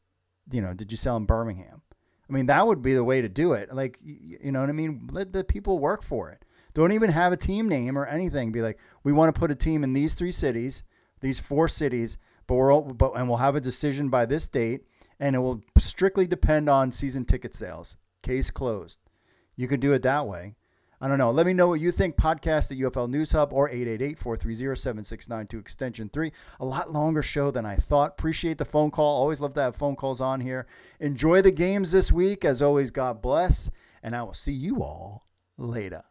did you sell in Birmingham? I mean, that would be the way to do it. Like, you know what I mean? Let the people work for it. Don't even have a team name or anything. Be like, we want to put a team in these 3 cities, these 4 cities, and we'll have a decision by this date. And it will strictly depend on season ticket sales. Case closed. You can do it that way. I don't know. Let me know what you think. Podcast at UFL News Hub or 888-430-7692 extension 3. A lot longer show than I thought. Appreciate the phone call. Always love to have phone calls on here. Enjoy the games this week. As always, God bless. And I will see you all later.